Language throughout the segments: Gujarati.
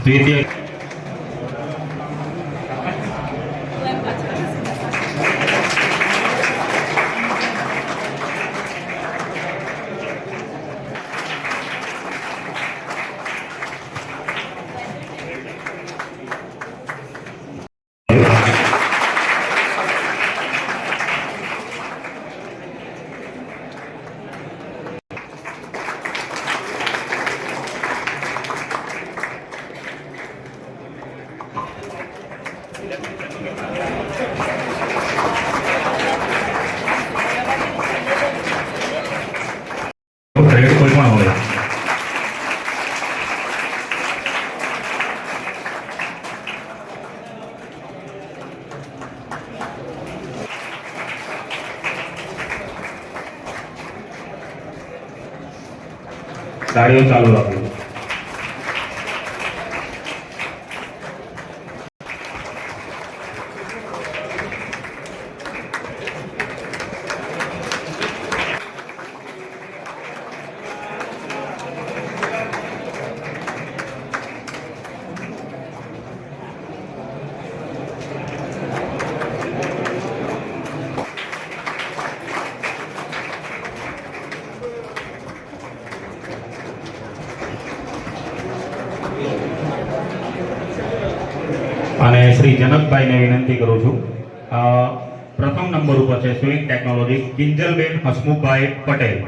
દ્વિતીય કોઈ પણ હોય ગાડીઓ ચાલુ રાખો. અને શ્રી જનકભાઈને વિનંતી કરું છું. પ્રથમ નંબર ઉપર છે સ્વિંગ ટેકનોલોજી કિંજલબેન હસમુખભાઈ પટેલ.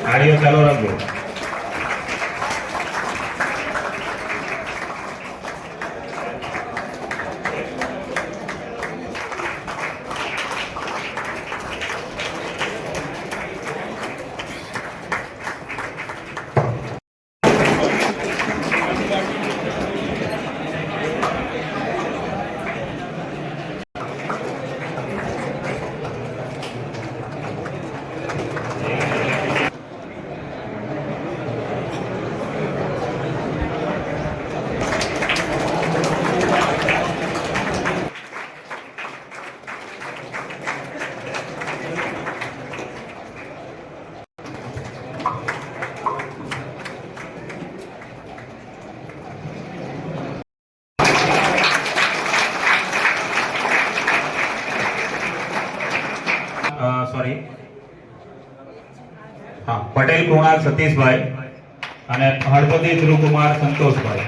ગાડીઓ ચાલુ રાખજો. સોરી, હા, પટેલ કુમાર સતીશભાઈ અને હળપતિ ધ્રુવકુમાર સંતોષભાઈ.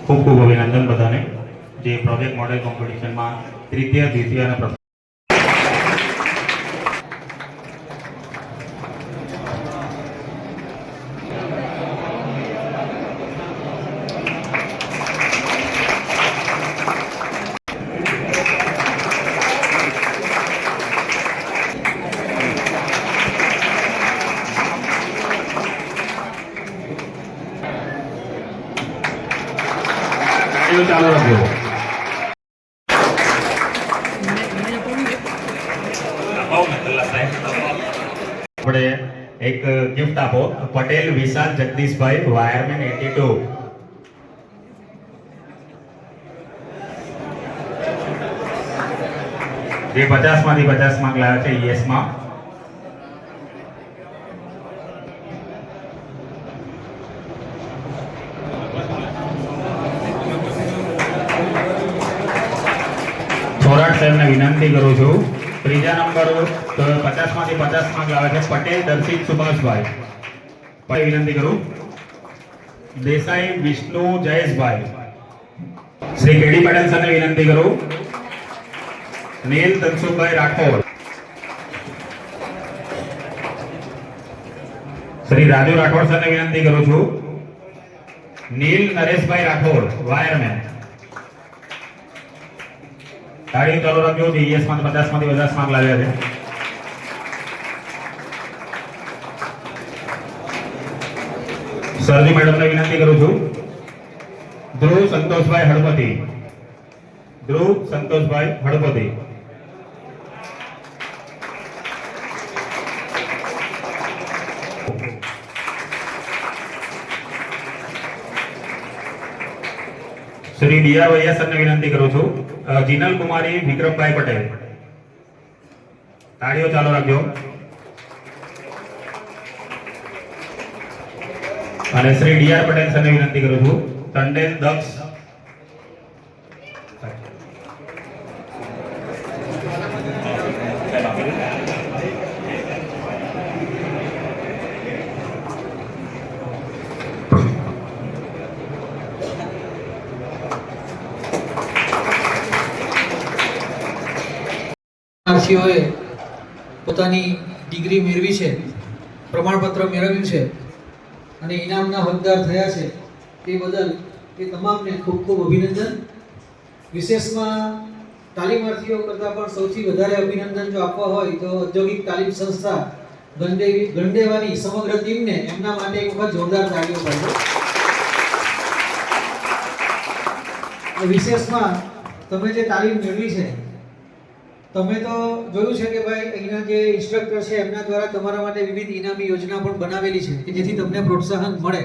ખૂબ ખૂબ અભિનંદન બધાને જે પ્રોજેક્ટ મોડેલ કોમ્પિટિશનમાં તૃતીય, દ્વિતીય અને પ્રથમ. ચાલુ રાખજો. આપણે એક ગિફ્ટ આપો. પટેલ વિશાલ જગદીશભાઈ, વાયરમેન 82. જે 50 માંથી 50 માર્ક લાવ્યા છે યસ માં. થોરાટ સાહેબને વિનંતી કરું છું. ત્રીજા નંબર 50 માંથી 50 માર્ક લાવે છે પટેલ દર્શિત સુભાષભાઈ. વિનંતી કરું. દેસાઈ વિષ્ણુ જયેશભાઈ. શ્રી કેડી પટેલ સરને વિનંતી કરું. નીલ તનસુખભાઈ રાઠોડ. શ્રી રાજુ રાઠોડ સરને વિનંતી કરું છું. નીલ નરેશભાઈ રાઠોડ, વાયરમેન. ગાડી ચાલુ રાખજો. ડીએસ માં 50 માંથી 50 માર્ક લાવ્યા છે. સરજી મેડમને વિનંતી કરું છું. ધ્રુવ સંતોષભાઈ હળપતિ. ધ્રુવ સંતોષભાઈ હળપતિ. શ્રી ડીઆર વૈયા સરને વિનંતી કરું છું. જીનલ કુમારી વિક્રમભાઈ પટેલ. તાળીઓ ચાલુ રાખજો. અને શ્રી ડીઆર પટેલ સરને વિનંતી કરું છું. ટંડેલ દક્ષ. વિદ્યાર્થીઓએ પોતાની ડિગ્રી મેળવી છે, પ્રમાણપત્ર મેળવ્યું છે અને ઇનામના હકદાર થયા છે તે બદલ એ તમામને ખૂબ ખૂબ અભિનંદન. વિશેષમાં તાલીમાર્થીઓ કરતાં પણ સૌથી વધારે અભિનંદન જો આપવા હોય તો ઔદ્યોગિક તાલીમ સંસ્થા ગંડેવાની સમગ્ર ટીમને એમના માટે એક વખત જોરદાર તાળીઓ પાડો. વિશેષમાં તમે જે તાલીમ મેળવી છે, તમે તો જોયું છે કે ભાઈ અહીંના જે ઇન્સ્ટ્રક્ટર છે એમના દ્વારા તમારા માટે વિવિધ ઇનામી યોજના પણ બનાવેલી છે કે જેથી તમને પ્રોત્સાહન મળે.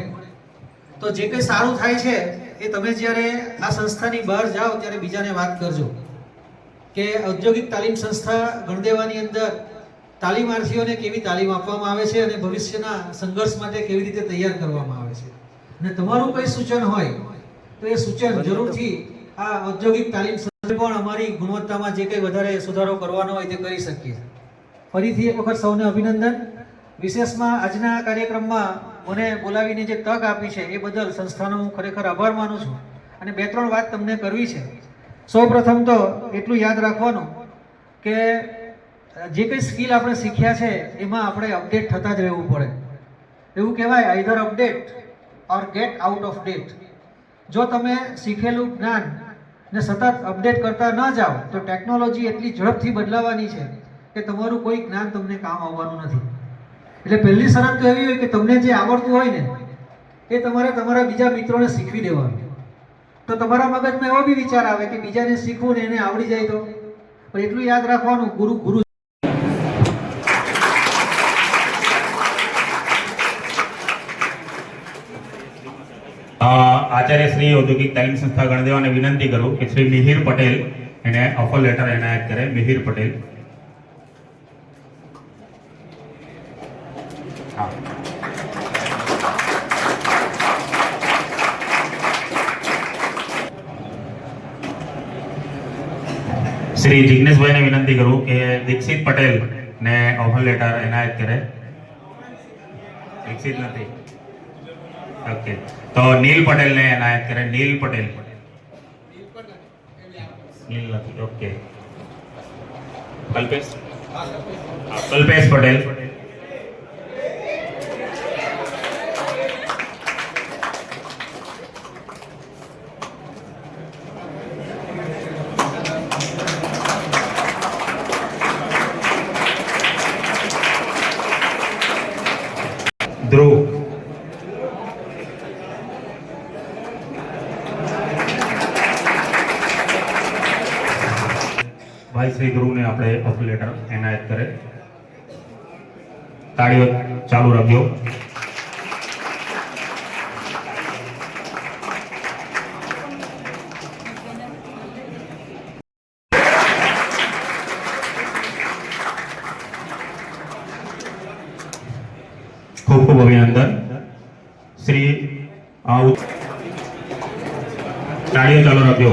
તો જે કંઈ સારું થાય છે એ તમે જ્યારે આ સંસ્થાની બહાર જાઓ ત્યારે બીજાને વાત કરજો કે ઔદ્યોગિક તાલીમ સંસ્થા ગણદેવાની અંદર તાલીમાર્થીઓને કેવી તાલીમ આપવામાં આવે છે અને ભવિષ્યના સંઘર્ષ માટે કેવી રીતે તૈયાર કરવામાં આવે છે. અને તમારું કંઈ સૂચન હોય તો એ સૂચન જરૂરથી આ ઔદ્યોગિક તાલીમ પણ અમારી ગુણવત્તામાં જે કંઈ વધારે સુધારો કરવાનો હોય તે કરી શકીએ. ફરીથી એક વખત સૌને અભિનંદન. વિશેષમાં આજના કાર્યક્રમમાં મને બોલાવીને જે તક આપી છે એ બદલ સંસ્થાનો હું ખરેખર આભાર માનું છું. અને 2-3 વાત તમને કરવી છે. સૌપ્રથમ તો એટલું યાદ રાખવાનું કે જે કંઈ સ્કિલ આપણે શીખ્યા છે એમાં આપણે અપડેટ થતા જ રહેવું પડે. એવું કહેવાય either update or get out of date. જો તમે શીખેલું જ્ઞાન ને સતત અપડેટ કરતા ન જાઓ તો ટેકનોલોજી એટલી ઝડપથી બદલાવાની છે કે તમારું કોઈ જ્ઞાન તમને કામ આવવાનું નથી. એટલે પહેલી શરત તો એવી હોય કે તમને જે આવડતું હોય ને એ તમારે તમારા બીજા મિત્રોને શીખવી દેવાનું. તો તમારા મગજમાં એવો બી વિચાર આવે કે બીજાને શીખવું ને એને આવડી જાય તો. પણ એટલું યાદ રાખવાનું, ગુરુ ગુરુ. આચાર્ય શ્રી ઔદ્યોગિક તાલીમ સંસ્થા ગણદેવાને વિનંતી કરું કે શ્રી મિહિર પટેલ એને ઓફર લેટર એનાયત કરે. મિહિર પટેલ. શ્રી જિગ્નેશભાઈને વિનંતી કરું કે દીક્ષિત પટેલ ને ઓફર લેટર એનાયત કરે. દીક્ષિત નથી. ઓકે, તો નીલ પટેલ ને એનાયત કરે. નીલ પટેલ. નીલ નથી. ઓકે, કલ્પેશ. કલ્પેશ પટેલ. ધ્રુવ. ભાઈ શ્રી ધ્રુવને આપણે ઓફર લેટર એનાયત કરે. તાળીઓ ચાલુ રાખજો. ખૂબ ખૂબ અભિનંદન. શ્રી તાળીઓ ચાલુ રાખજો.